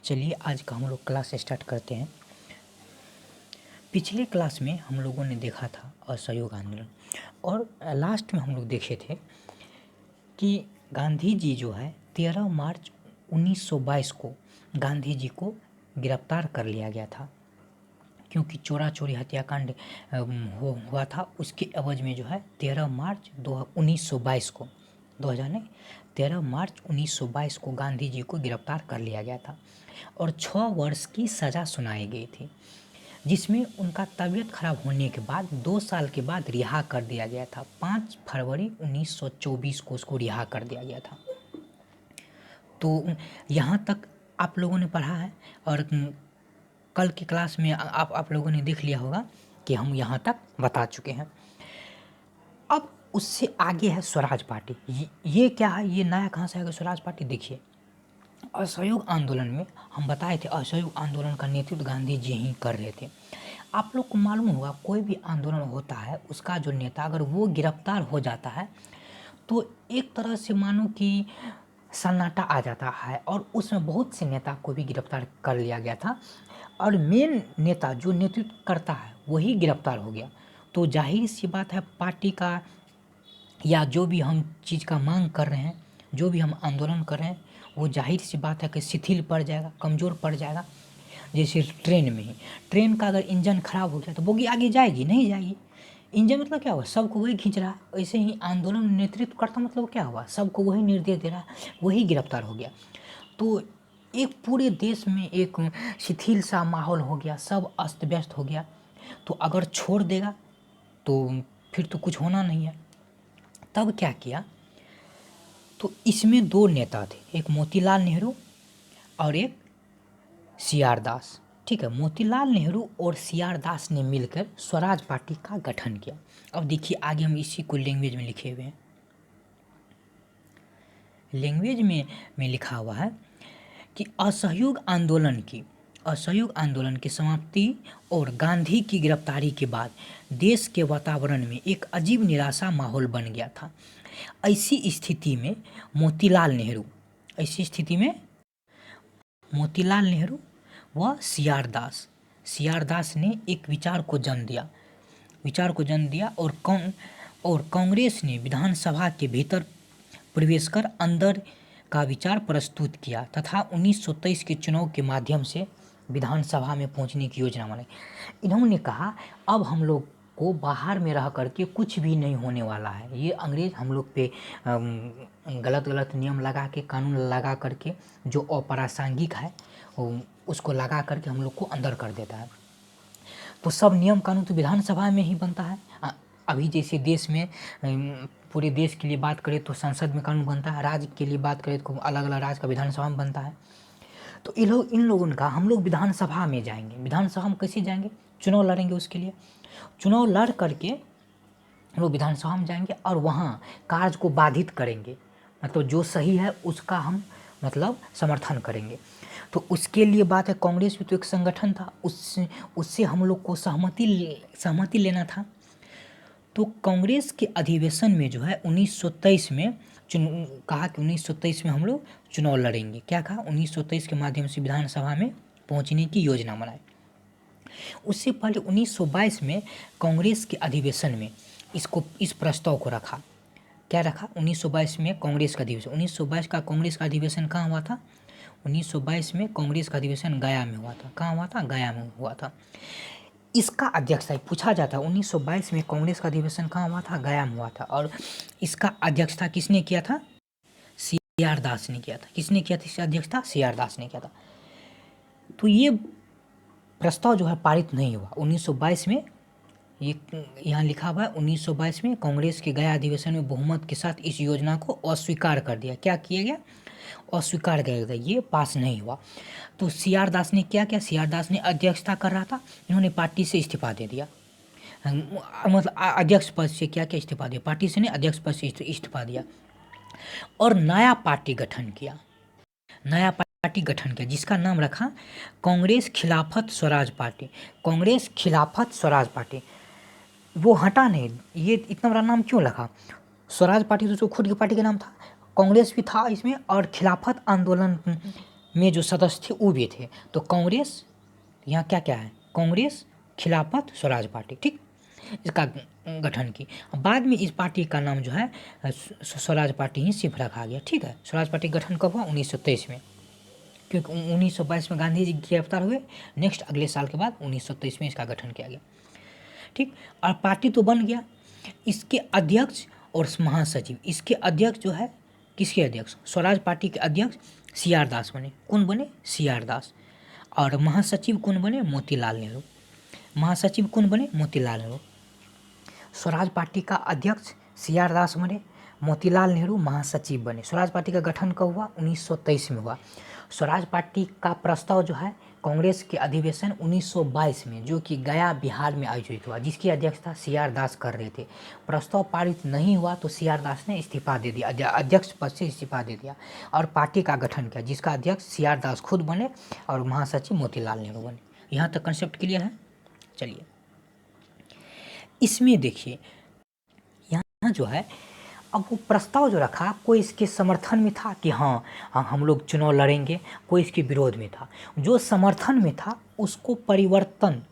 चलिए आज का हम लोग क्लास स्टार्ट करते हैं। पिछले क्लास में हम लोगों ने देखा था असहयोग आंदोलन और लास्ट में हम लोग देखे थे कि गांधी जी जो है 13 मार्च 1922 को गांधी जी को गिरफ्तार कर लिया गया था, क्योंकि चोरा चोरी हत्याकांड हुआ था। उसके एवज में जो है 13 मार्च 1922 को 2000 नहीं 13 मार्च 1922 को गांधी जी को गिरफ्तार कर लिया गया था और 6 वर्ष की सज़ा सुनाई गई थी, जिसमें उनका तबीयत खराब होने के बाद 2 साल के बाद रिहा कर दिया गया था। 5 फरवरी 1924 को उसको रिहा कर दिया गया था। तो यहाँ तक आप लोगों ने पढ़ा है और कल की क्लास में आप लोगों ने देख लिया होगा कि हम यहाँ तक बता चुके हैं। अब उससे आगे है स्वराज पार्टी। ये क्या है, ये नया कहाँ से आएगा स्वराज पार्टी? देखिए, असहयोग आंदोलन में हम बताए थे असहयोग आंदोलन का नेतृत्व गांधी जी ही कर रहे थे। आप लोग को मालूम होगा कोई भी आंदोलन होता है उसका जो नेता अगर वो गिरफ्तार हो जाता है तो एक तरह से मानो कि सन्नाटा आ जाता है, और उसमें बहुत से नेता को भी गिरफ्तार कर लिया गया था और मेन नेता जो नेतृत्व करता है वही गिरफ्तार हो गया। तो जाहिर सी बात है पार्टी का या जो भी हम चीज़ का मांग कर रहे हैं, जो भी हम आंदोलन कर रहे हैं, वो जाहिर सी बात है कि शिथिल पड़ जाएगा, कमज़ोर पड़ जाएगा। जैसे ट्रेन में ही, ट्रेन का अगर इंजन ख़राब हो गया तो बोगी आगे जाएगी नहीं जाएगी। इंजन मतलब क्या हुआ, सबको वही खींच रहा है। ऐसे ही आंदोलन नेतृत्व करता मतलब क्या हुआ, सबको वही निर्देश दे रहा है, वही गिरफ्तार हो गया। तो एक पूरे देश में एक शिथिल सा माहौल हो गया, सब अस्त व्यस्त हो गया। तो अगर छोड़ देगा तो फिर तो कुछ होना नहीं है। तब क्या किया, तो इसमें 2 नेता थे, एक मोतीलाल नेहरू और एक सी.आर. दास। ठीक है, मोतीलाल नेहरू और सी.आर. दास ने मिलकर स्वराज पार्टी का गठन किया। अब देखिए आगे हम इसी को लैंग्वेज में लिखे हुए हैं। लैंग्वेज में लिखा हुआ है कि असहयोग आंदोलन की समाप्ति और गांधी की गिरफ्तारी के बाद देश के वातावरण में एक अजीब निराशा माहौल बन गया था। ऐसी स्थिति में मोतीलाल नेहरू व सी.आर. दास ने एक विचार को जन्म दिया और कांग्रेस ने विधानसभा के भीतर प्रवेश कर अंदर का विचार प्रस्तुत किया तथा 1923 के चुनाव के माध्यम से विधानसभा में पहुंचने की योजना बनाई। इन्होंने कहा अब हम लोग को बाहर में रह करके कुछ भी नहीं होने वाला है। ये अंग्रेज हम लोग पे गलत नियम लगा के, कानून लगा करके जो अप्रासंगिक है उसको लगा करके हम लोग को अंदर कर देता है। तो सब नियम कानून तो विधानसभा में ही बनता है। अभी जैसे देश में पूरे देश के लिए बात करें तो संसद में कानून बनता है, राज्य के लिए बात करें तो अलग अलग राज्य का विधानसभा में बनता है। तो इन लोगों का हम लोग विधानसभा में जाएंगे। विधानसभा में कैसे जाएंगे, चुनाव लड़ेंगे। उसके लिए चुनाव लड़ करके हम लोग विधानसभा में जाएंगे और वहाँ कार्य को बाधित करेंगे, मतलब जो सही है उसका हम मतलब समर्थन करेंगे। तो उसके लिए बात है, कांग्रेस भी तो एक संगठन था, उससे हम लोग को सहमति लेना था। तो कांग्रेस के अधिवेशन में जो है 1923 में कहा कि 1923 में हम लोग चुनाव लड़ेंगे। क्या कहा, 1923 के माध्यम से विधानसभा में पहुंचने की योजना बनाई। उससे पहले 1922 में कांग्रेस के अधिवेशन में इस प्रस्ताव को रखा। क्या रखा, 1922 में कांग्रेस का अधिवेशन, 1922 का कांग्रेस का अधिवेशन कहाँ हुआ था, 1922 में कांग्रेस का अधिवेशन गया में हुआ था। कहाँ हुआ था, गया में हुआ था। इसका अध्यक्षता पूछा जाता है, 1922 में कांग्रेस का अधिवेशन कहाँ हुआ था, गया में हुआ था, और इसका अध्यक्षता किसने किया था, सी.आर. दास ने किया था। किसने किया था इसका अध्यक्षता, सी.आर. दास ने किया था। तो ये प्रस्ताव जो है पारित नहीं हुआ 1922 में। ये यहाँ लिखा हुआ है 1922 में कांग्रेस के गया अधिवेशन में बहुमत के साथ इस योजना को अस्वीकार कर दिया। क्या किया गया, अस्वीकार किया गया, ये पास नहीं हुआ। तो सी.आर. दास ने क्या किया, सी.आर. दास ने अध्यक्षता कर रहा था, इन्होंने पार्टी से इस्तीफा दे दिया। मतलब अध्यक्ष पद से क्या क्या इस्तीफा दिया, पार्टी से नहीं अध्यक्ष पद से इस्तीफा दिया और नया पार्टी गठन किया जिसका नाम रखा कांग्रेस खिलाफत स्वराज पार्टी। कांग्रेस खिलाफत स्वराज पार्टी, वो हटा नहीं, ये इतना बड़ा नाम क्यों रखा, स्वराज पार्टी तो खुद की पार्टी का नाम था, कांग्रेस भी था इसमें और खिलाफत आंदोलन में जो सदस्य थे वो भी थे। तो कांग्रेस यहाँ क्या क्या है, कांग्रेस, खिलाफत, स्वराज पार्टी, ठीक, इसका गठन की। बाद में इस पार्टी का नाम जो है स्वराज पार्टी ही सिर्फ रखा गया, ठीक है। स्वराज पार्टी का गठन कब हुआ, 1923 में, क्योंकि 1922 में गांधी जी गिरफ्तार हुए। नेक्स्ट अगले साल के बाद 1923 में इसका गठन किया गया, ठीक। और पार्टी तो बन गया। इसके अध्यक्ष और महासचिव, इसके अध्यक्ष जो है, किसके अध्यक्ष, स्वराज पार्टी के अध्यक्ष सी आर दास बने। कौन बने, सी आर दास। और महासचिव कौन बने, मोतीलाल नेहरू। महासचिव कौन बने, मोतीलाल नेहरू। स्वराज पार्टी का अध्यक्ष सी आर दास बने, मोतीलाल नेहरू महासचिव बने। स्वराज पार्टी का गठन कब हुआ, 1923 में हुआ। स्वराज पार्टी का प्रस्ताव जो है कांग्रेस के अधिवेशन 1922 में, जो कि गया बिहार में आयोजित हुआ, जिसकी अध्यक्षता सी आर दास कर रहे थे। प्रस्ताव पारित नहीं हुआ तो सी आर दास ने इस्तीफा दे दिया, अध्यक्ष पद से इस्तीफा दे दिया और पार्टी का गठन किया, जिसका अध्यक्ष सी आर दास खुद बने और महासचिव मोतीलाल नेहरू बने। यहाँ तक कंसेप्ट क्लियर है। चलिए इसमें देखिए, यहाँ जो है अब वो प्रस्ताव जो रखा, कोई इसके समर्थन में था कि हाँ हम लोग चुनाव लड़ेंगे, कोई इसके विरोध में था। जो समर्थन में था उसको परिवर्तन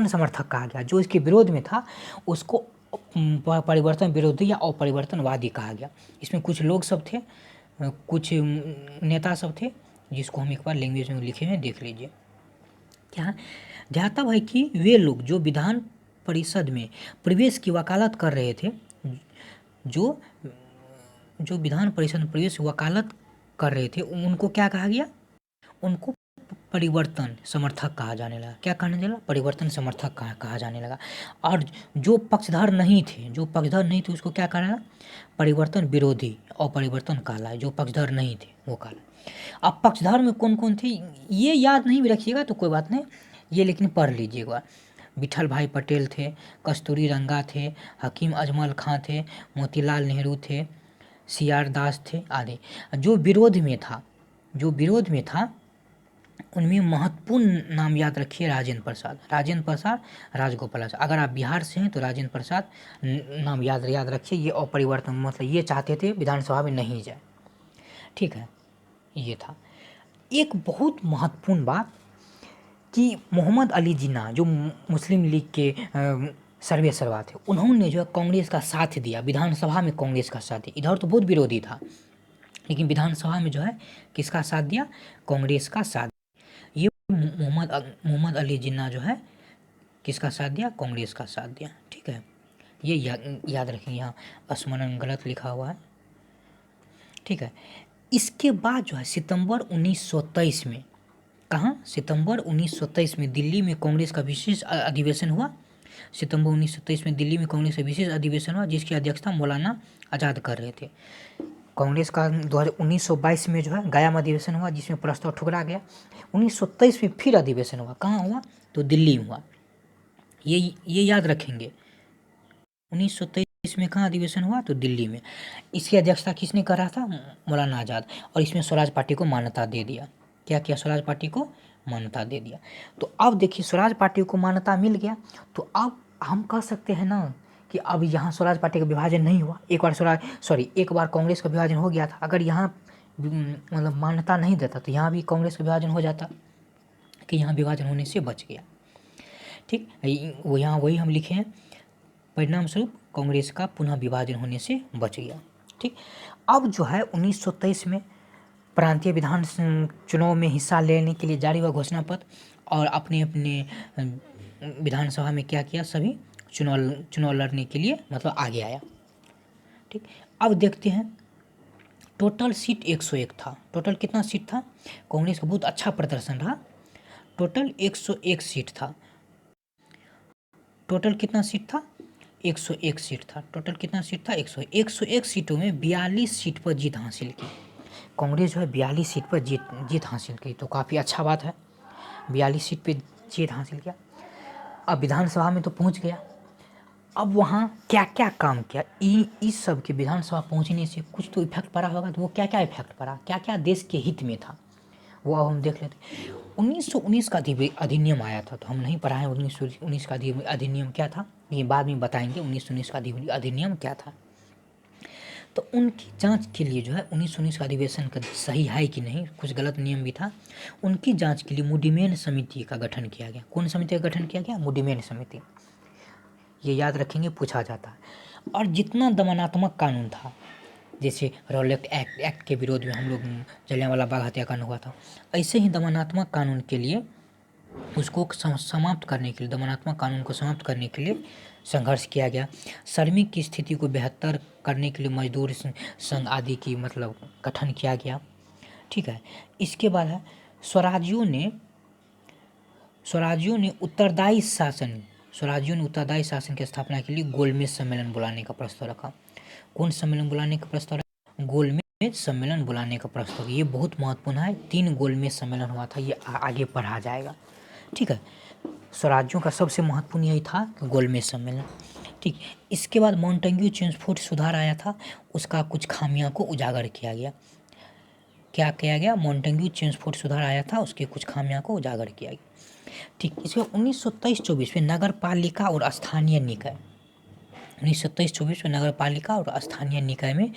समर्थक कहा गया, जो इसके विरोध में था उसको परिवर्तन विरोधी या अपरिवर्तनवादी कहा गया। इसमें कुछ लोग सब थे, कुछ नेता सब थे, जिसको हम एक बार लैंग्वेज में लिखे हैं, देख लीजिए। क्या ध्यातव्य है कि वे लोग जो विधान परिषद में प्रवेश की वकालत कर रहे थे, जो विधान परिषद में प्रवेश वकालत कर रहे थे, उनको क्या कहा गया, उनको परिवर्तन समर्थक कहा जाने लगा। क्या कहने लगा, परिवर्तन समर्थक कहा जाने लगा। और जो पक्षधर नहीं थे उसको क्या कहा गया, परिवर्तन विरोधी और परिवर्तन कहलाए। जो पक्षधर नहीं थे वो कहलाए। अब पक्षधर में कौन कौन थे ये याद नहीं भी रखिएगा तो कोई बात नहीं, ये लेकिन पढ़ लीजिएगा। विठल भाई पटेल थे, कस्तूरी रंगा थे, हकीम अजमल खां थे, मोतीलाल नेहरू थे, सी आर दास थे आदि। जो विरोध में था उनमें महत्वपूर्ण नाम याद रखिए, राजेंद्र प्रसाद, राजगोपाल। अगर आप बिहार से हैं तो राजेंद्र प्रसाद नाम याद रखिए। ये अपरिवर्तन, मतलब ये चाहते थे विधानसभा में नहीं जाए, ठीक है। ये था एक बहुत महत्वपूर्ण बात कि मोहम्मद अली जिन्ना, जो मुस्लिम लीग के सर्वेसर्वा थे, उन्होंने जो है कांग्रेस का साथ दिया, विधानसभा में कांग्रेस का साथ दिया। इधर तो बहुत विरोधी था, लेकिन विधानसभा में जो है किसका साथ दिया, कांग्रेस का साथ। ये मोहम्मद अली जिन्ना जो है किसका साथ दिया, कांग्रेस का साथ दिया, ठीक है। ये याद रखेंगे, यहाँ स्मरण गलत लिखा हुआ है, ठीक है। इसके बाद जो है सितंबर 1923 में, कहाँ, सितंबर 1923 में दिल्ली में कांग्रेस का विशेष अधिवेशन हुआ। सितंबर 1923 में दिल्ली में कांग्रेस का विशेष अधिवेशन हुआ, जिसकी अध्यक्षता मौलाना आज़ाद कर रहे थे। कांग्रेस का 1922 में जो है गया में अधिवेशन हुआ, जिसमें प्रस्ताव ठुकरा गया। 1923 में फिर अधिवेशन हुआ, कहाँ हुआ, तो दिल्ली में हुआ। ये याद रखेंगे, 1923 में कहाँ अधिवेशन हुआ, तो दिल्ली में। इसकी अध्यक्षता किसने कर रहा था, मौलाना आज़ाद। और इसमें स्वराज पार्टी को मान्यता दे दिया। क्या किया, स्वराज पार्टी को मान्यता दे दिया। तो अब देखिए स्वराज पार्टी को मान्यता मिल गया, तो अब हम कह सकते हैं ना कि अब यहाँ स्वराज पार्टी का विभाजन नहीं हुआ। एक बार कांग्रेस का विभाजन हो गया था, अगर यहाँ मतलब मान्यता नहीं देता तो यहाँ भी कांग्रेस का विभाजन हो जाता, कि यहाँ विभाजन होने से बच गया, ठीक। वो यहाँ वही हम लिखे हैं, परिणाम स्वरूप कांग्रेस का पुनः विभाजन होने से बच गया, ठीक। अब जो है 1923 में प्रांतीय विधान चुनाव में हिस्सा लेने के लिए जारी हुआ घोषणा पत्र, और अपने विधानसभा में क्या किया, सभी चुनाव लड़ने के लिए मतलब आगे आया, ठीक। अब देखते हैं, टोटल सीट 101 था। टोटल कितना सीट था, कांग्रेस का बहुत अच्छा प्रदर्शन रहा, टोटल 101 सीट था। टोटल कितना सीट था, 101 सीट था। टोटल कितना सीट था, 101 सीटों में 42 सीट पर जीत हासिल की। कांग्रेस जो है 42 सीट पर जीत हासिल की, तो काफ़ी अच्छा बात है। 42 सीट पे जीत हासिल किया। अब विधानसभा में तो पहुंच गया, अब वहाँ क्या क्या काम किया, इस सब के विधानसभा पहुँचने से कुछ तो इफेक्ट पड़ा होगा, तो वो क्या क्या इफेक्ट पड़ा, क्या क्या देश के हित में था, वो अब हम देख लेते हैं। 1919 का अधिनियम आया था, तो हम नहीं पढ़ा है 1919 का अधिनियम क्या था, ये बाद में बताएंगे 1919 का अधिनियम क्या था। तो उनकी जांच के लिए जो है 1919 का अधिवेशन का सही है कि नहीं, कुछ गलत नियम भी था, उनकी जांच के लिए मुडीमेन समिति का गठन किया गया। कौन समिति का गठन किया गया? मुडीमेन समिति। ये याद रखेंगे, पूछा जाता है। और जितना दमनात्मक कानून था, जैसे रॉलेट एक्ट के विरोध में हम लोग जलियांवाला बाग हत्याकांड हुआ था, ऐसे ही दमनात्मक कानून के लिए उसको समाप्त करने के लिए, दमनात्मक कानून को समाप्त करने के लिए संघर्ष किया गया। श्रमिक की स्थिति को बेहतर करने के लिए मजदूर संघ आदि की मतलब गठन किया गया। ठीक है। इसके बाद है स्वराज्यों ने उत्तरदायी शासन की स्थापना के लिए गोलमेज सम्मेलन बुलाने का प्रस्ताव रखा। कौन सम्मेलन बुलाने का प्रस्ताव रखा? गोलमेज सम्मेलन बुलाने का प्रस्ताव। ये बहुत महत्वपूर्ण है। 3 गोलमेज सम्मेलन हुआ था, ये आगे पढ़ा जाएगा। ठीक है। स्वराज्यों का सबसे महत्वपूर्ण यही था गोलमेज सम्मेलन। ठीक। इसके बाद मॉन्टेग्यू चेम्सफोर्ड सुधार आया था, उसका कुछ खामियां को उजागर किया गया। क्या किया गया? मॉन्टेग्यू चेम्सफोर्ड सुधार आया था, उसके कुछ खामियां को उजागर किया गया। ठीक। इसके 1923-24 में नगर पालिका और स्थानीय निकाय, 1923-24 में नगर पालिका और स्थानीय निकाय में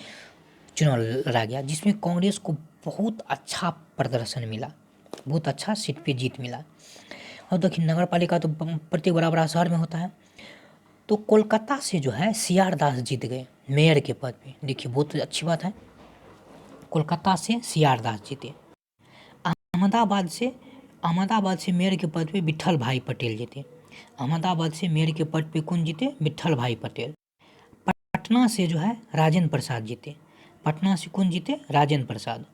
चुनाव लड़ा गया, जिसमें कांग्रेस को बहुत अच्छा प्रदर्शन मिला, बहुत अच्छा सीट पे जीत मिला। और देखिए नगर पालिका तो प्रत्येक बड़ा बड़ा शहर में होता है। तो कोलकाता से जो है CR दास जीत गए मेयर के पद पे। देखिए बहुत अच्छी बात है, कोलकाता से CR दास जीते। अहमदाबाद से मेयर के पद पे विट्ठल भाई पटेल जीते। अहमदाबाद से मेयर के पद पे कौन जीते? विट्ठल भाई पटेल। पटना से जो है राजेंद्र प्रसाद जीते। पटना से कौन जीते? राजेंद्र प्रसाद।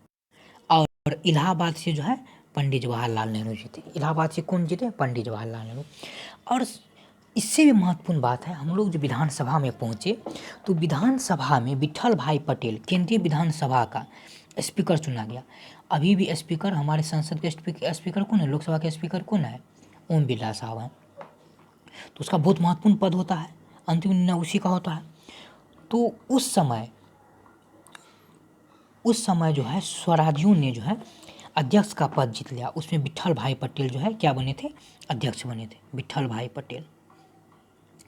और इलाहाबाद से जो है पंडित जवाहरलाल नेहरू जीते। इलाहाबाद से कौन जीते? पंडित जवाहरलाल नेहरू। और इससे भी महत्वपूर्ण बात है, हम लोग जो विधानसभा में पहुंचे तो विधानसभा में विट्ठल भाई पटेल केंद्रीय विधानसभा का स्पीकर चुना गया। अभी भी स्पीकर, हमारे संसद के स्पीकर कौन है? लोकसभा के स्पीकर कौन है? ओम बिरला साहब हैं। तो उसका बहुत महत्वपूर्ण पद होता है, अंतिम निर्णय उसी का होता है। तो उस समय जो है स्वराज्यों ने जो है अध्यक्ष का पद जीत लिया। उसमें विट्ठल भाई पटेल जो है क्या बने थे? अध्यक्ष बने थे। विट्ठल भाई पटेल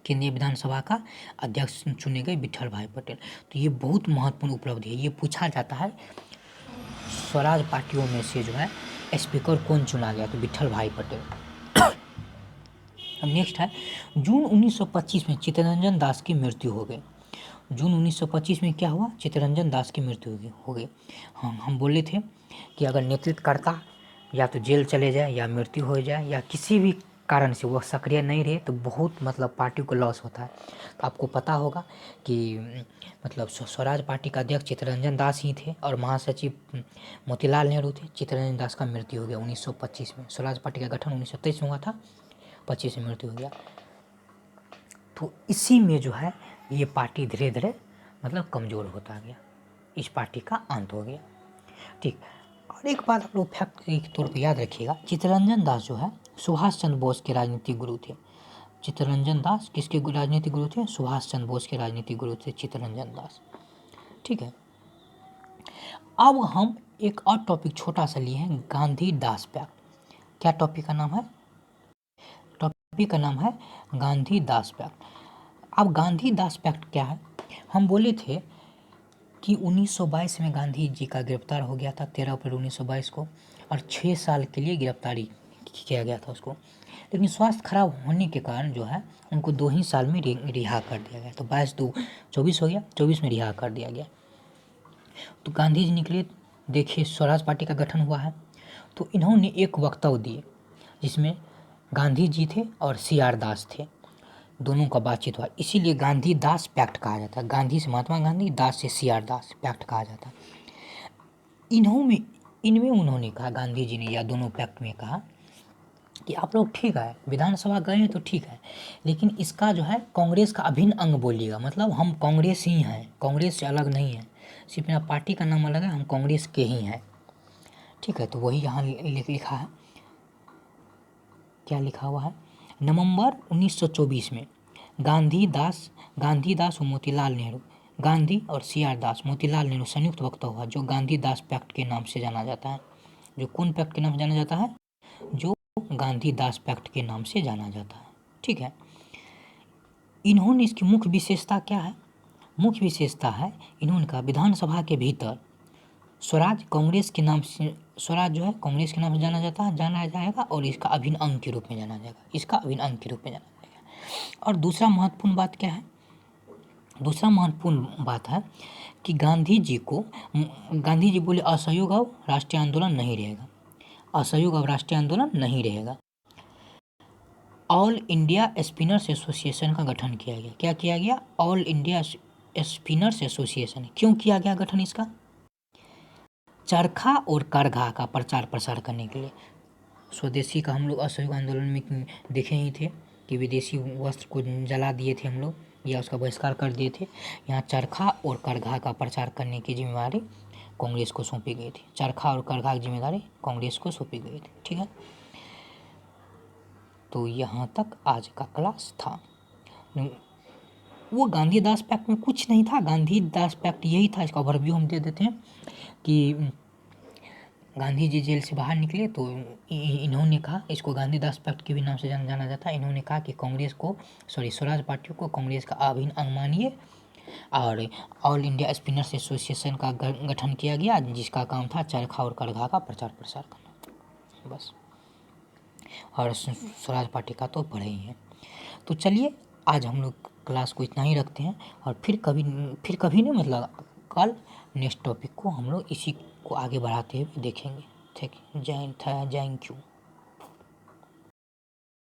केंद्रीय विधानसभा का अध्यक्ष चुने गए, विट्ठल भाई पटेल। तो ये बहुत महत्वपूर्ण उपलब्धि है, ये पूछा जाता है स्वराज पार्टियों में से जो है स्पीकर कौन चुना गया? तो विट्ठल भाई पटेल। अब नेक्स्ट है जून 1925 में चित्तरंजन दास की मृत्यु हो गई। जून 1925 में क्या हुआ? चित्तरंजन दास की मृत्यु हो गई। हाँ, हम बोले थे कि अगर नेतृत्व करता या तो जेल चले जाए या मृत्यु हो जाए या किसी भी कारण से वो सक्रिय नहीं रहे तो बहुत मतलब पार्टी को लॉस होता है। तो आपको पता होगा कि मतलब स्वराज पार्टी का अध्यक्ष चित्तरंजन दास ही थे और महासचिव मोतीलाल नेहरू थे। चित्तरंजन दास का मृत्यु हो गया 1925 में। स्वराज पार्टी का गठन 1923 में हुआ था, 25 में मृत्यु हो गया। तो इसी में जो है ये पार्टी धीरे धीरे मतलब कमज़ोर होता गया, इस पार्टी का अंत हो गया। ठीक। और एक बात आप लोग फैक्ट के तौर पे याद रखिएगा, चित्तरंजन दास जो है सुभाष चंद्र बोस के राजनीतिक गुरु थे। चित्तरंजन दास किसके राजनीतिक गुरु थे? सुभाष चंद्र बोस के राजनीतिक गुरु थे चित्तरंजन दास। ठीक है। अब हम एक और टॉपिक छोटा सा लिए हैं, गांधी दास पैक्ट। क्या टॉपिक का नाम है? टॉपिक का नाम है गांधी दास पैक्ट। अब गांधी दास पैक्ट क्या है? हम बोले थे कि 1922 में गांधी जी का गिरफ्तार हो गया था 13 अप्रैल 1922 को, और 6 साल के लिए गिरफ्तारी किया गया था उसको। लेकिन स्वास्थ्य खराब होने के कारण जो है उनको 2 ही साल में रिहा कर दिया गया। तो 22-24 हो गया, 24 में रिहा कर दिया गया। तो गांधी जी निकले, देखिए स्वराज पार्टी का गठन हुआ है। तो इन्होंने एक वक्तव्य दिए जिसमें गांधी जी थे और CR दास थे, दोनों का बातचीत हुआ, इसीलिए गांधी दास पैक्ट कहा जाता है। गांधी से महात्मा गांधी, दास से CR दास, पैक्ट कहा जाता है। इनमें उन्होंने कहा, गांधी जी ने या दोनों पैक्ट में कहा कि आप लोग ठीक है विधानसभा गए हैं तो ठीक है, लेकिन इसका जो है कांग्रेस का अभिन्न अंग बोलिएगा। मतलब हम कांग्रेस ही हैं, कांग्रेस से अलग नहीं है, सिर्फ मेरा पार्टी का नाम अलग है, हम कांग्रेस के ही हैं। ठीक है। तो वही यहाँ लिखा है, क्या लिखा हुआ है? नवंबर 1924 में गांधी दास और मोतीलाल नेहरू, गांधी और CR दास, मोतीलाल नेहरू संयुक्त वक्तव्य हुआ जो गांधी दास पैक्ट के नाम से जाना जाता है। जो कौन पैक्ट के नाम से जाना जाता है? जो गांधी दास पैक्ट के नाम से जाना जाता है। ठीक है। इन्होंने, इसकी मुख्य विशेषता क्या है? मुख्य विशेषता है इन्होंने कहा विधानसभा के भीतर स्वराज कांग्रेस के नाम से, स्वराज जो है कांग्रेस के नाम से जाना जाएगा और इसका अभिन्न अंग के रूप में जाना जाएगा, इसका अभिन्न अंग के रूप में जाना जाएगा। और दूसरा महत्वपूर्ण बात क्या है, दूसरा महत्वपूर्ण बात है कि गांधी जी बोले असहयोग अब राष्ट्रीय आंदोलन नहीं रहेगा, असहयोग अब राष्ट्रीय आंदोलन नहीं रहेगा। ऑल इंडिया स्पिनर्स एसोसिएशन का गठन किया गया। क्या किया गया? All India spinners association. क्यों किया गया गठन इसका? चरखा और करघा का प्रचार प्रसार करने के लिए। स्वदेशी का हम लोग असहयोग आंदोलन में देखे ही थे कि विदेशी वस्त्र को जला दिए थे हम लोग या उसका बहिष्कार कर दिए थे। यहाँ चरखा और करघा का प्रचार करने की जिम्मेदारी कांग्रेस को सौंपी गई थी। चरखा और करघा की जिम्मेदारी कांग्रेस को सौंपी गई थी। ठीक है, तो यहाँ तक आज का क्लास था। वो गांधीदास पैक्ट में कुछ नहीं था, गांधीदास पैक्ट यही था। इसका ओवरव्यू हम दे देते हैं कि गांधी जी जेल से बाहर निकले तो इन्होंने कहा, इसको गांधीदास पैक्ट के भी नाम से जाना जाता है। इन्होंने कहा कि स्वराज पार्टी को कांग्रेस का अभिन्न अंग मानिए और ऑल इंडिया स्पिनर्स एसोसिएशन का गठन किया गया, जिसका काम था चरखा और करघा का प्रचार प्रसार करना, बस। और स्वराज पार्टी का तो पढ़े ही हैं। तो चलिए आज हम लोग क्लास को इतना ही रखते हैं और फिर कभी नहीं, मतलब कल नेक्स्ट टॉपिक को हम लोग इसी को आगे बढ़ाते हुए देखेंगे। ठीक, जय हिंद, थैंक यू।